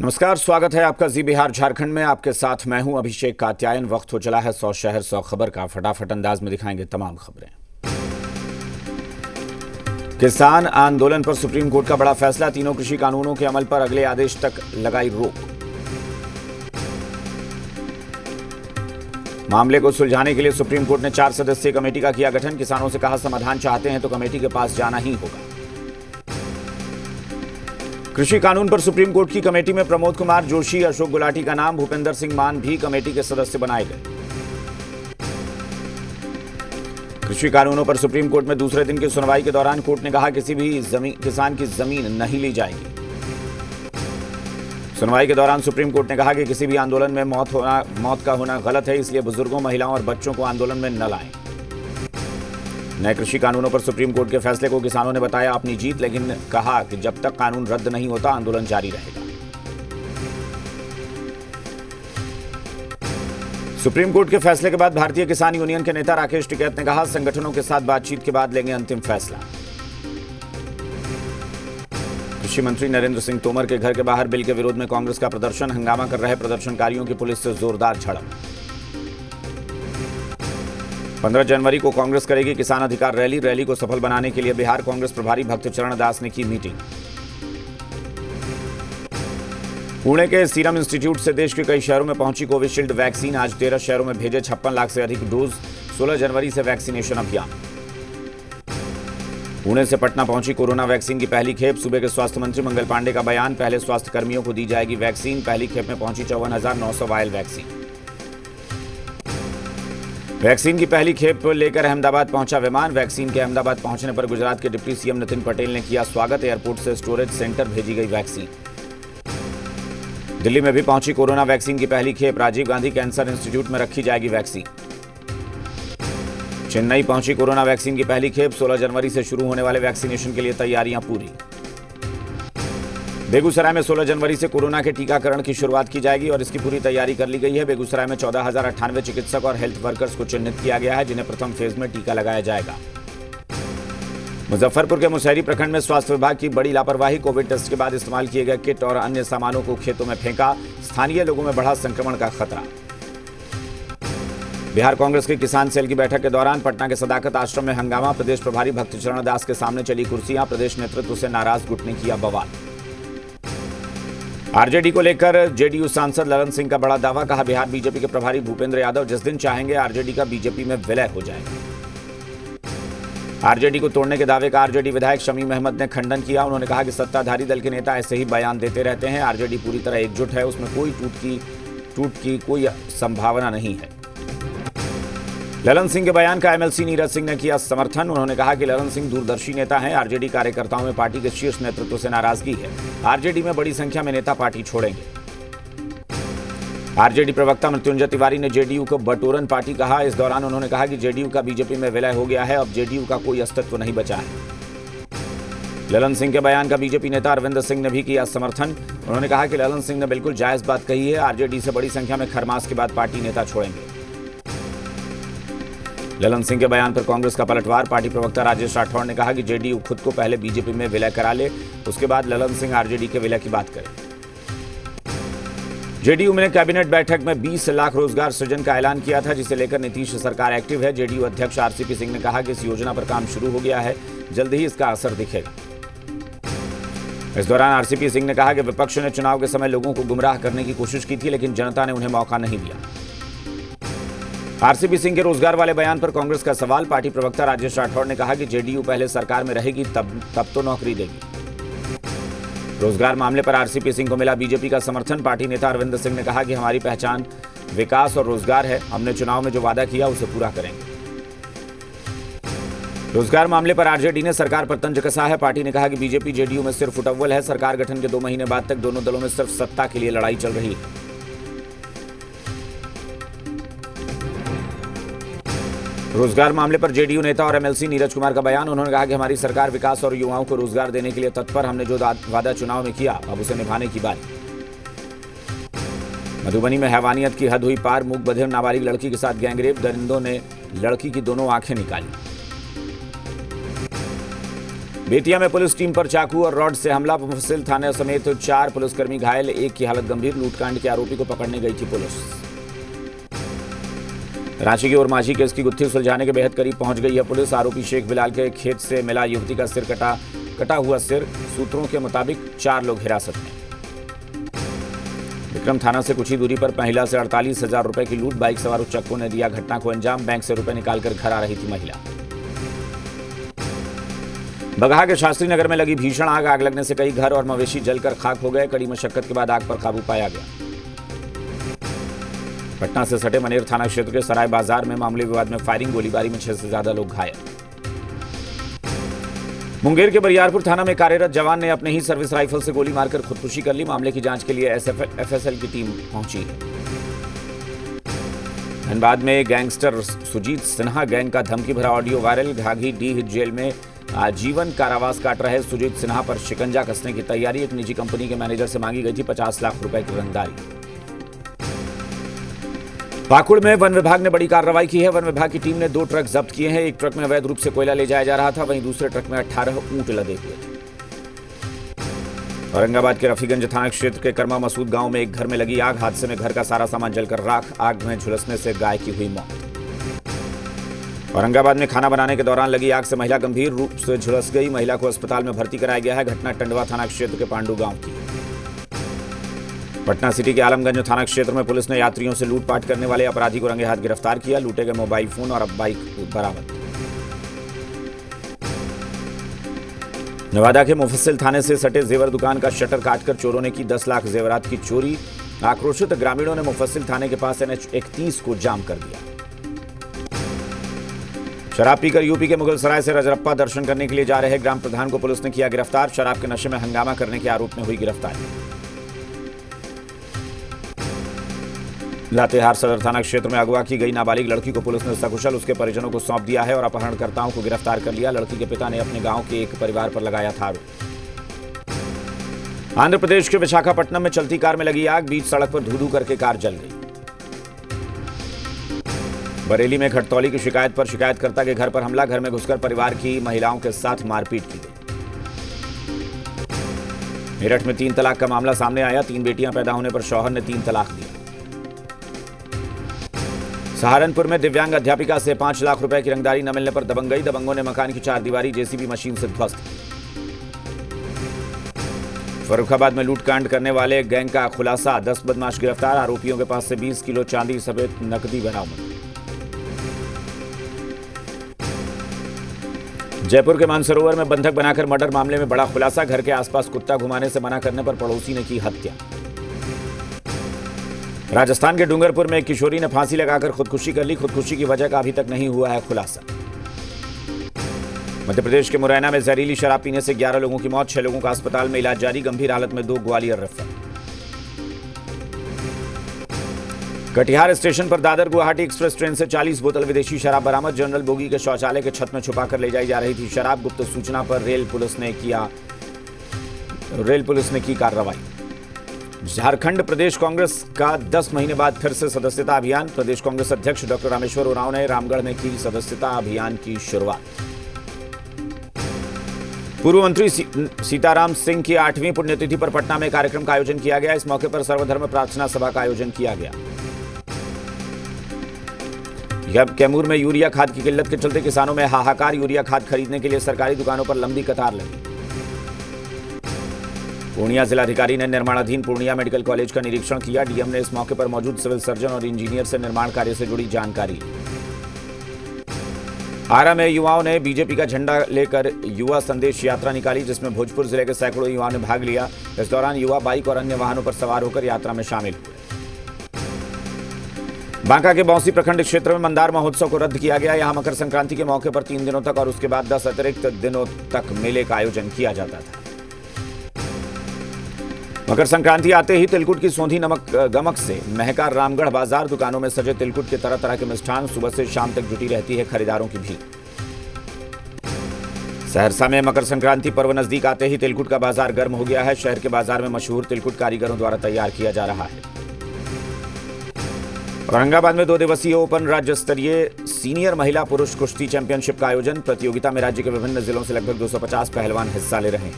नमस्कार, स्वागत है आपका जी बिहार झारखंड में। आपके साथ मैं हूं अभिषेक कात्यायन। वक्त हो चला है 100 शहर 100 खबर का। फटाफट अंदाज में दिखाएंगे तमाम खबरें। किसान आंदोलन पर सुप्रीम कोर्ट का बड़ा फैसला। तीनों कृषि कानूनों के अमल पर अगले आदेश तक लगाई रोक। मामले को सुलझाने के लिए सुप्रीम कोर्ट ने 4 सदस्यीय कमेटी का किया गठन। किसानों से कहा, समाधान चाहते हैं तो कमेटी के पास जाना ही होगा। कृषि कानून पर सुप्रीम कोर्ट की कमेटी में प्रमोद कुमार जोशी, अशोक गुलाटी का नाम, भूपेंद्र सिंह मान भी कमेटी के सदस्य बनाए गए। कृषि कानूनों पर सुप्रीम कोर्ट में दूसरे दिन की सुनवाई के दौरान कोर्ट ने कहा, किसी भी किसान की जमीन नहीं ली जाएगी। सुनवाई के दौरान सुप्रीम कोर्ट ने कहा कि किसी भी आंदोलन में मौत का होना गलत है, इसलिए बुजुर्गों, महिलाओं और बच्चों को आंदोलन में न लाएं। नए कृषि कानूनों पर सुप्रीम कोर्ट के फैसले को किसानों ने बताया अपनी जीत, लेकिन कहा कि जब तक कानून रद्द नहीं होता आंदोलन जारी रहेगा। सुप्रीम कोर्ट के फैसले के बाद भारतीय किसान यूनियन के नेता राकेश टिकैत ने कहा, संगठनों के साथ बातचीत के बाद लेंगे अंतिम फैसला। कृषि मंत्री नरेंद्र सिंह तोमर के घर के बाहर बिल के विरोध में कांग्रेस का प्रदर्शन। हंगामा कर रहे प्रदर्शनकारियों की पुलिस से जोरदार झड़प। 15 जनवरी को कांग्रेस करेगी किसान अधिकार रैली। रैली को सफल बनाने के लिए बिहार कांग्रेस प्रभारी भक्त चरण दास ने की मीटिंग। पुणे के सीरम इंस्टीट्यूट से देश के कई शहरों में पहुंची कोविशील्ड वैक्सीन। आज 13 शहरों में भेजे 56 लाख से अधिक डोज। 16 जनवरी से वैक्सीनेशन अभियान। पुणे से पटना पहुंची कोरोना वैक्सीन की पहली खेप। सूबे के स्वास्थ्य मंत्री मंगल पांडे का बयान, पहले स्वास्थ्य कर्मियों को दी जाएगी वैक्सीन। पहली खेप में पहुंची 54,900 वायल वैक्सीन। वैक्सीन की पहली खेप लेकर अहमदाबाद पहुंचा विमान। वैक्सीन के अहमदाबाद पहुंचने पर गुजरात के डिप्टी सीएम नितिन पटेल ने किया स्वागत। एयरपोर्ट से स्टोरेज सेंटर भेजी गई वैक्सीन। दिल्ली में भी पहुंची कोरोना वैक्सीन की पहली खेप। राजीव गांधी कैंसर इंस्टीट्यूट में रखी जाएगी वैक्सीन। चेन्नई पहुंची कोरोना वैक्सीन की पहली खेप। 16 जनवरी से शुरू होने वाले वैक्सीनेशन के लिए तैयारियां पूरी। बेगूसराय में 16 जनवरी से कोरोना के टीकाकरण की शुरुआत की जाएगी और इसकी पूरी तैयारी कर ली गई है। बेगूसराय में 14,098 चिकित्सक और हेल्थ वर्कर्स को चिन्हित किया गया है, जिन्हें प्रथम फेज में टीका लगाया जाएगा। मुजफ्फरपुर के मुसहरी प्रखंड में स्वास्थ्य विभाग की बड़ी लापरवाही। कोविड टेस्ट के बाद इस्तेमाल किए गए किट और अन्य सामानों को खेतों में फेंका। स्थानीय लोगों में बढ़ा संक्रमण का खतरा। बिहार कांग्रेस की किसान सेल की बैठक के दौरान पटना के सदाकत आश्रम में हंगामा। प्रदेश प्रभारी भक्त चरण दास के सामने चली कुर्सियां। प्रदेश नेतृत्व से नाराज गुट ने किया बवाल। आरजेडी को लेकर जेडीयू सांसद ललन सिंह का बड़ा दावा। कहा, बिहार बीजेपी के प्रभारी भूपेंद्र यादव जिस दिन चाहेंगे आरजेडी का बीजेपी में विलय हो जाएगा। आरजेडी को तोड़ने के दावे का आरजेडी विधायक शमीम अहमद ने खंडन किया। उन्होंने कहा कि सत्ताधारी दल के नेता ऐसे ही बयान देते रहते हैं। आरजेडी पूरी तरह एकजुट है, उसमें कोई टूट की कोई संभावना नहीं है। ललन सिंह के बयान का एमएलसी नीरज सिंह ने किया समर्थन। उन्होंने कहा कि ललन सिंह दूरदर्शी नेता हैं। आरजेडी कार्यकर्ताओं में पार्टी के शीर्ष नेतृत्व से नाराजगी है। आरजेडी में बड़ी संख्या में नेता पार्टी छोड़ेंगे। आरजेडी प्रवक्ता मृत्युंजय तिवारी ने जेडीयू को बटोरन पार्टी कहा। इस दौरान उन्होंने कहा कि जेडीयू का बीजेपी में विलय हो गया है, अब जेडीयू का कोई अस्तित्व नहीं बचा है। ललन सिंह के बयान का बीजेपी नेता अरविंद सिंह ने भी किया समर्थन। उन्होंने कहा कि ललन सिंह ने बिल्कुल जायज बात कही है। आरजेडी से बड़ी संख्या में खरमास के बाद पार्टी नेता छोड़ेंगे। ललन सिंह के बयान पर कांग्रेस का पलटवार। पार्टी प्रवक्ता राजेश राठौड़ ने कहा कि जेडीयू खुद को पहले बीजेपी में विलय करा ले, उसके बाद ललन सिंह आरजेडी के विलय की बात करें। जेडीयू ने कैबिनेट बैठक में 20 लाख रोजगार सृजन का ऐलान किया था, जिसे लेकर नीतीश सरकार एक्टिव है। जेडीयू अध्यक्ष आरसीपी सिंह ने कहा कि इस योजना पर काम शुरू हो गया है, जल्द ही इसका असर दिखेगा। इस दौरान आरसीपी सिंह ने कहा कि विपक्ष ने चुनाव के समय लोगों को गुमराह करने की कोशिश की थी, लेकिन जनता ने उन्हें मौका नहीं दिया। आरसीपी सिंह के रोजगार वाले बयान पर कांग्रेस का सवाल। पार्टी प्रवक्ता राजेश राठौड़ ने कहा कि जेडीयू पहले सरकार में रहेगी तब तो नौकरी देगी। रोजगार मामले पर आरसीपी सिंह को मिला बीजेपी का समर्थन। पार्टी नेता अरविंद सिंह ने कहा कि हमारी पहचान विकास और रोजगार है, हमने चुनाव में जो वादा किया उसे पूरा करेंगे। रोजगार मामले पर आरजेडी ने सरकार पर तंज कसा है। पार्टी ने कहा कि बीजेपी जेडीयू में सिर्फ फुटअव्वल है। सरकार गठन के 2 महीने बाद तक दोनों दलों में सिर्फ सत्ता के लिए लड़ाई चल रही है। रोजगार मामले पर जेडीयू नेता और एमएलसी नीरज कुमार का बयान। उन्होंने कहा कि हमारी सरकार विकास और युवाओं को रोजगार देने के लिए तत्पर। हमने जो वादा चुनाव में किया, अब उसे निभाने की बारी। मधुबनी में हैवानियत की हद हुई पार। मूक बधिर नाबालिग लड़की के साथ गैंगरेप। दरिंदों ने लड़की की दोनों आंखें निकाली। बेतिया में पुलिस टीम पर चाकू और रॉड से हमला, मुफस्सिल थाने समेत 4 पुलिसकर्मी घायल, एक की हालत गंभीर। लूटकांड के आरोपी को पकड़ने गई थी पुलिस। रांची की ओरमांझी केस की गुत्थी सुलझाने के बेहद करीब पहुंच गई है पुलिस। आरोपी शेख बिलाल के खेत से मिला युवती का सिर कटा हुआ सिर। सूत्रों के मुताबिक 4 लोग हिरासत में। विक्रम थाना से कुछ ही दूरी पर महिला से 48,000 रुपए की लूट, बाइक सवार उच्चक्कों ने दिया घटना को अंजाम। बैंक से रुपए निकालकर घर आ रही थी महिला। बगहा के शास्त्री नगर में लगी भीषण आग लगने से कई घर और मवेशी जलकर खाक हो गए। कड़ी मशक्कत के बाद आग पर काबू पाया गया। पटना से सटे मनेर थाना क्षेत्र के सराय बाजार में मामूली विवाद में फायरिंग, गोलीबारी में 6 से ज्यादा लोग घायल। मुंगेर के बरियारपुर थाना में कार्यरत जवान ने अपने ही सर्विस राइफल से गोली मारकर खुदकुशी कर ली। मामले की जांच के लिए एफएसएल की टीम पहुंची है। धनबाद में गैंगस्टर सुजीत सिन्हा गैंग का धमकी भरा audio viral. Ghaghidih jail में आजीवन कारावास काट रहे सुजीत सिन्हा पर शिकंजा कसने की तैयारी। एक निजी कंपनी के मैनेजर से मांगी गई थी 50 लाख रुपए की रंगदारी। पाकुड़ में वन विभाग ने बड़ी कार्रवाई की है। वन विभाग की टीम ने 2 ट्रक जब्त किए हैं। एक ट्रक में अवैध रूप से कोयला ले जाया जा रहा था, वहीं दूसरे ट्रक में 18 ऊंट लदे हुए थे। औरंगाबाद के रफीगंज थाना क्षेत्र के कर्मा मसूद गांव में एक घर में लगी आग। हादसे में घर का सारा सामान जलकर राख। आग में झुलसने से गाय की हुई मौत। औरंगाबाद में खाना बनाने के दौरान लगी आग से महिला गंभीर रूप से झुलस गई। महिला को अस्पताल में भर्ती कराया गया है। घटना टंडवा थाना क्षेत्र के पांडू गांव की। पटना सिटी के आलमगंज थाना क्षेत्र में पुलिस ने यात्रियों से लूटपाट करने वाले अपराधी को रंगे हाथ गिरफ्तार किया। लूटे गए मोबाइल फोन और बाइक बरामद। नवादा के मुफस्सिल थाने से सटे जेवर दुकान का शटर काटकर चोरों ने की 10 लाख जेवरात की चोरी। आक्रोशित ग्रामीणों ने मुफस्सिल थाने के पास NH 31 को जाम कर दिया। शराब पीकर यूपी के मुगलसराय से रजरप्पा दर्शन करने के लिए जा रहे ग्राम प्रधान को पुलिस ने किया गिरफ्तार। शराब के नशे में हंगामा करने के आरोप में हुई गिरफ्तारी। लातेहार सदर थाना क्षेत्र में अगवा की गई नाबालिग लड़की को पुलिस ने सकुशल उसके परिजनों को सौंप दिया है और अपहरणकर्ताओं को गिरफ्तार कर लिया। लड़की के पिता ने अपने गांव के एक परिवार पर लगाया था आरोप। आंध्र प्रदेश के विशाखापट्टनम में चलती कार में लगी आग। बीच सड़क पर धू-धू करके कार जल गई। बरेली में घटतौली की शिकायत पर शिकायतकर्ता के घर पर हमला। घर में घुसकर परिवार की महिलाओं के साथ मारपीट की गई। मेरठ में 3 तलाक का मामला सामने आया। 3 बेटियां पैदा होने पर शौहर ने 3 तलाक दिया। सहारनपुर में दिव्यांग अध्यापिका से 5 लाख रुपए की रंगदारी न मिलने पर दबंग गई। दबंगों ने मकान की 4 दीवारी जेसीबी मशीन से ध्वस्त की। फर्रुखाबाद में लूटकांड करने वाले गैंग का खुलासा। 10 बदमाश गिरफ्तार। आरोपियों के पास से 20 किलो चांदी समेत नकदी बरामद। जयपुर के मानसरोवर में बंधक बनाकर मर्डर मामले में बड़ा खुलासा। घर के आसपास कुत्ता घुमाने से मना करने पर पड़ोसी ने की हत्या। राजस्थान के डूंगरपुर में एक किशोरी ने फांसी लगाकर खुदकुशी कर ली। खुदकुशी की वजह का अभी तक नहीं हुआ है खुलासा। मध्य प्रदेश के मुरैना में जहरीली शराब पीने से 11 लोगों की मौत। 6 लोगों का अस्पताल में इलाज जारी। गंभीर हालत में 2 ग्वालियर रेफर। कटिहार स्टेशन पर दादर गुवाहाटी एक्सप्रेस ट्रेन से 40 बोतल विदेशी शराब बरामद। जनरल बोगी के शौचालय के छत में छुपाकर ले जाई जा रही थी शराब। गुप्त सूचना पर रेल पुलिस ने की कार्रवाई। झारखंड प्रदेश कांग्रेस का 10 महीने बाद फिर से सदस्यता अभियान। प्रदेश कांग्रेस अध्यक्ष डॉक्टर रामेश्वर उरांव ने रामगढ़ में की सदस्यता अभियान की शुरुआत। पूर्व मंत्री सीताराम सिंह की 8वीं पुण्यतिथि पर पटना में कार्यक्रम का आयोजन किया गया। इस मौके पर सर्वधर्म प्रार्थना सभा का आयोजन किया गया। कैमूर में यूरिया खाद की किल्लत के चलते किसानों में हाहाकार। यूरिया खाद खरीदने के लिए सरकारी दुकानों पर लंबी कतार लगी। पूर्णिया जिलाधिकारी ने निर्माणाधीन पूर्णिया मेडिकल कॉलेज का निरीक्षण किया। डीएम ने इस मौके पर मौजूद सिविल सर्जन और इंजीनियर से निर्माण कार्य से जुड़ी जानकारी। आरा में युवाओं ने बीजेपी का झंडा लेकर युवा संदेश यात्रा निकाली, जिसमें भोजपुर जिले के सैकड़ों युवाओं ने भाग लिया। इस दौरान युवा बाइक और अन्य वाहनों पर सवार होकर यात्रा में शामिल हुए। बांका के बौंसी प्रखंड क्षेत्र में मंदार महोत्सव को रद्द किया गया। यहां मकर संक्रांति के मौके पर 3 दिनों तक और उसके बाद 10 अतिरिक्त दिनों तक मेले का आयोजन किया जाता था। मकर संक्रांति आते ही तिलकुट की सौंधी गमक से महका रामगढ़ बाजार। दुकानों में सजे तिलकुट के तरह तरह के मिष्ठान। सुबह से शाम तक जुटी रहती है खरीदारों की भीड़। सहरसा में मकर संक्रांति पर्व नजदीक आते ही तिलकुट का बाजार गर्म हो गया है। शहर के बाजार में मशहूर तिलकुट कारीगरों द्वारा तैयार किया जा रहा है। औरंगाबाद में 2 दिवसीय ओपन राज्य स्तरीय सीनियर महिला पुरुष कुश्ती चैंपियनशिप का आयोजन। प्रतियोगिता में राज्य के विभिन्न जिलों से लगभग 250 पहलवान हिस्सा ले रहे हैं।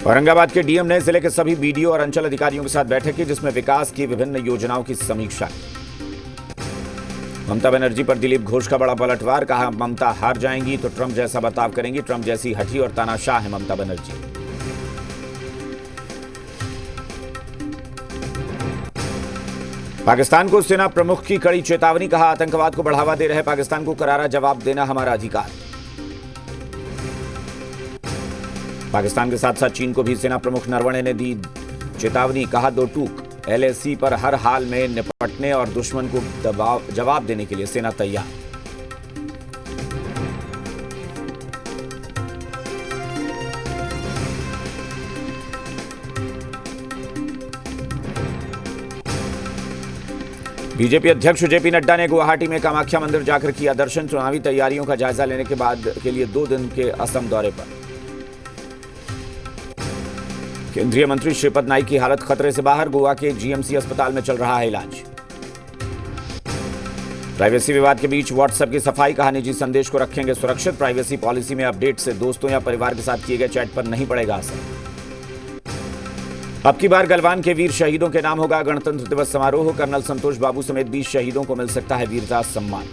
औरंगाबाद के डीएम ने जिले के सभी बीडीओ और अंचल अधिकारियों के साथ बैठक की, जिसमें विकास की विभिन्न योजनाओं की समीक्षा की। ममता बनर्जी पर दिलीप घोष का बड़ा पलटवार। कहा, ममता हार जाएंगी तो ट्रंप जैसा बर्ताव करेंगी। ट्रंप जैसी हठी और तानाशाह है ममता बनर्जी। पाकिस्तान को सेना प्रमुख की कड़ी चेतावनी। कहा, आतंकवाद को बढ़ावा दे रहे पाकिस्तान को करारा जवाब देना हमारा अधिकार। पाकिस्तान के साथ साथ चीन को भी सेना प्रमुख नरवणे ने दी चेतावनी। कहा, 2 टूक LAC पर हर हाल में निपटने और दुश्मन को जवाब देने के लिए सेना तैयार। बीजेपी अध्यक्ष जेपी नड्डा ने गुवाहाटी में कामाख्या मंदिर जाकर किया दर्शन। चुनावी तैयारियों का जायजा लेने के बाद के लिए 2 दिन के असम दौरे पर। केंद्रीय मंत्री श्रीपद नाइक की हालत खतरे से बाहर। गोवा के GMC अस्पताल में चल रहा है इलाज। प्राइवेसी विवाद के बीच व्हाट्सएप की सफाई। कहा, निजी संदेश को रखेंगे सुरक्षित। प्राइवेसी पॉलिसी में अपडेट से दोस्तों या परिवार के साथ किए गए चैट पर नहीं पड़ेगा असर। अब की बार गलवान के वीर शहीदों के नाम होगा गणतंत्र दिवस समारोह। कर्नल संतोष बाबू समेत 20 शहीदों को मिल सकता है वीरता सम्मान।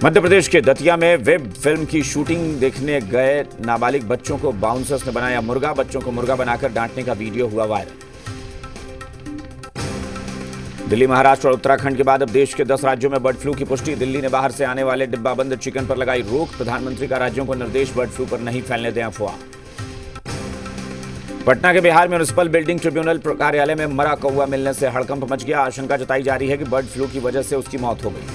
मध्य प्रदेश के दतिया में वेब फिल्म की शूटिंग देखने गए नाबालिग बच्चों को बाउंसर्स ने बनाया मुर्गा। बच्चों को मुर्गा बनाकर डांटने का वीडियो हुआ वायरल। दिल्ली, महाराष्ट्र और उत्तराखंड के बाद अब देश के 10 राज्यों में बर्ड फ्लू की पुष्टि। दिल्ली ने बाहर से आने वाले डिब्बाबंद चिकन पर लगाई रोक। प्रधानमंत्री का राज्यों को निर्देश, बर्ड फ्लू पर नहीं फैलने दें अफवाह। पटना के बिहार म्युनिसिपल बिल्डिंग ट्रिब्यूनल कार्यालय में मरा कौवा मिलने से हड़कंप मच गया। आशंका जताई जा रही है कि बर्ड फ्लू की वजह से उसकी मौत हो गई।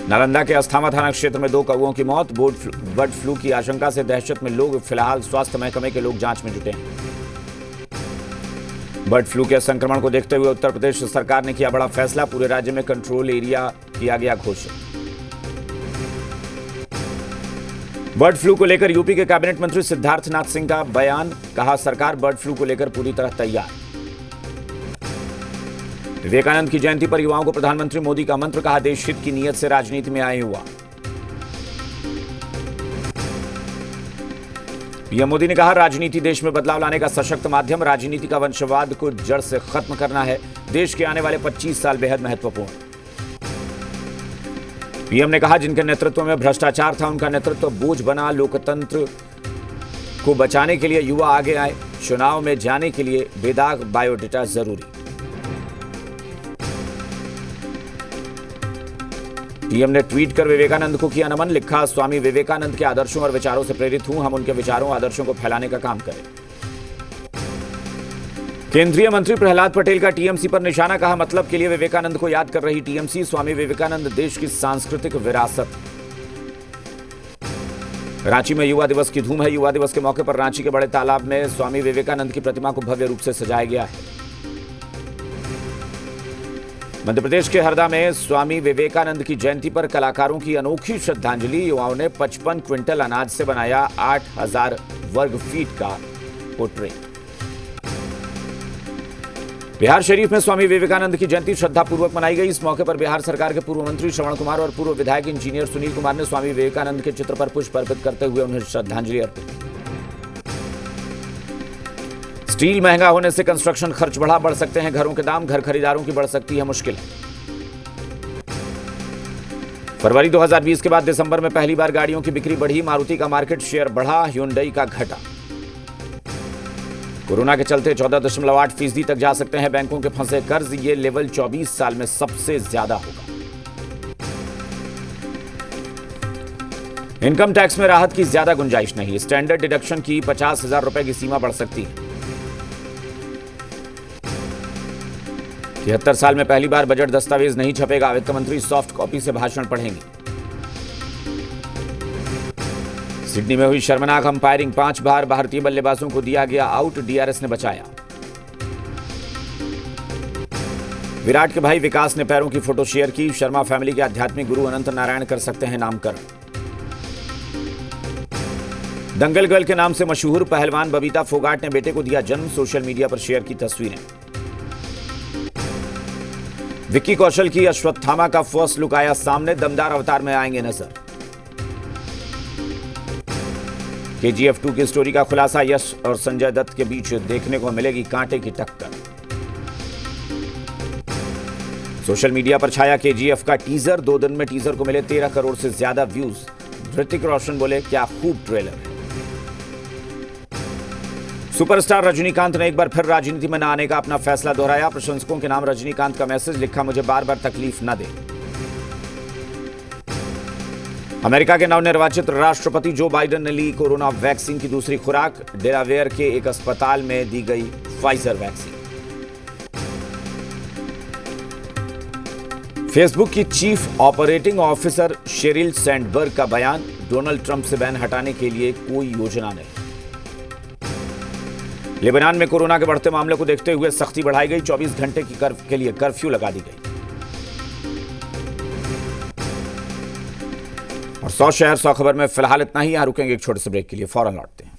नालंदा के अस्थामा थाना क्षेत्र में 2 कौवों की मौत। बर्ड फ्लू की आशंका से दहशत में लोग। फिलहाल स्वास्थ्य महकमे के लोग जांच में जुटे हैं। बर्ड फ्लू के संक्रमण को देखते हुए उत्तर प्रदेश सरकार ने किया बड़ा फैसला। पूरे राज्य में कंट्रोल एरिया किया गया घोषित। बर्ड फ्लू को लेकर यूपी के कैबिनेट मंत्री सिद्धार्थनाथ सिंह का बयान। कहा, सरकार बर्ड फ्लू को लेकर पूरी तरह तैयार। विवेकानंद की जयंती पर युवाओं को प्रधानमंत्री मोदी का मंत्र। कहा, देश हित की नीयत से राजनीति में आए युवा। पीएम मोदी ने कहा, राजनीति देश में बदलाव लाने का सशक्त माध्यम। राजनीति का वंशवाद को जड़ से खत्म करना है। देश के आने वाले 25 साल बेहद महत्वपूर्ण। पीएम ने कहा, जिनके नेतृत्व में भ्रष्टाचार था उनका नेतृत्व बोझ बना। लोकतंत्र को बचाने के लिए युवा आगे आए। चुनाव में जाने के लिए बेदाग बायोडेटा जरूरी। पीएम ने ट्वीट कर विवेकानंद को किया नमन। लिखा, स्वामी विवेकानंद के आदर्शों और विचारों से प्रेरित हूं। हम उनके विचारों आदर्शों को फैलाने का काम करें। केंद्रीय मंत्री प्रहलाद पटेल का टीएमसी पर निशाना। कहा, मतलब के लिए विवेकानंद को याद कर रही टीएमसी। स्वामी विवेकानंद देश की सांस्कृतिक विरासत। रांची में युवा दिवस की धूम है। युवा दिवस के मौके पर रांची के बड़े तालाब में स्वामी विवेकानंद की प्रतिमा को भव्य रूप से सजाया गया है। मध्य प्रदेश के हरदा में स्वामी विवेकानंद की जयंती पर कलाकारों की अनोखी श्रद्धांजलि। युवाओं ने 55 क्विंटल अनाज से बनाया 8000 वर्ग फीट का पोर्ट्रेट। बिहार शरीफ में स्वामी विवेकानंद की जयंती श्रद्धापूर्वक मनाई गई। इस मौके पर बिहार सरकार के पूर्व मंत्री श्रवण कुमार और पूर्व विधायक इंजीनियर सुनील कुमार ने स्वामी विवेकानंद के चित्र पर पुष्प अर्पित करते हुए उन्हें श्रद्धांजलि अर्पित की। स्टील महंगा होने से कंस्ट्रक्शन खर्च बढ़ सकते हैं घरों के दाम। घर खरीदारों की बढ़ सकती है मुश्किल। फरवरी 2020 के बाद दिसंबर में पहली बार गाड़ियों की बिक्री बढ़ी। मारुति का मार्केट शेयर बढ़ा, ह्युंडई का घटा। कोरोना के चलते 14.8% तक जा सकते हैं बैंकों के फंसे कर्ज। ये लेवल 24 साल में सबसे ज्यादा होगा। इनकम टैक्स में राहत की ज्यादा गुंजाइश नहीं। स्टैंडर्ड डिडक्शन की 50,000 रुपए की सीमा बढ़ सकती है। 73 साल में पहली बार बजट दस्तावेज नहीं छपेगा। वित्त मंत्री सॉफ्ट कॉपी से भाषण पढ़ेंगे। सिडनी में हुई शर्मनाक अंपायरिंग। 5 बार भारतीय बल्लेबाजों को दिया गया आउट। डीआरएस ने बचाया। विराट के भाई विकास ने पैरों की फोटो शेयर की। शर्मा फैमिली के आध्यात्मिक गुरु अनंत नारायण कर सकते हैं नामकरण। दंगल गर्ल के नाम से मशहूर पहलवान बबीता फोगाट ने बेटे को दिया जन्म, सोशल मीडिया पर शेयर की तस्वीरें। विक्की कौशल की अश्वत्थामा का फर्स्ट लुक आया सामने, दमदार अवतार में आएंगे नजर। KGF 2 की स्टोरी का खुलासा, यश और संजय दत्त के बीच देखने को मिलेगी कांटे की टक्कर। सोशल मीडिया पर छाया KGF का टीजर, 2 दिन में टीजर को मिले 13 करोड़ से ज्यादा व्यूज। ऋतिक रोशन बोले, क्या खूब ट्रेलर है। सुपरस्टार रजनीकांत ने एक बार फिर राजनीति में न आने का अपना फैसला दोहराया। प्रशंसकों के नाम रजनीकांत का मैसेज लिखा, मुझे बार बार तकलीफ न दे। अमेरिका के नवनिर्वाचित राष्ट्रपति जो बाइडेन ने ली कोरोना वैक्सीन की दूसरी खुराक, डेलावेयर के एक अस्पताल में दी गई फाइजर वैक्सीन। फेसबुक की chief operating officer Sheryl Sandberg का बयान, डोनाल्ड ट्रंप से बैन हटाने के लिए कोई योजना नहीं। लेबनान में कोरोना के बढ़ते मामले को देखते हुए सख्ती बढ़ाई गई, 24 घंटे के लिए कर्फ्यू लगा दी गई। और 100 शहर 100 खबर में फिलहाल इतना ही। यहां रुकेंगे एक छोटे से ब्रेक के लिए, फौरन लौटते हैं।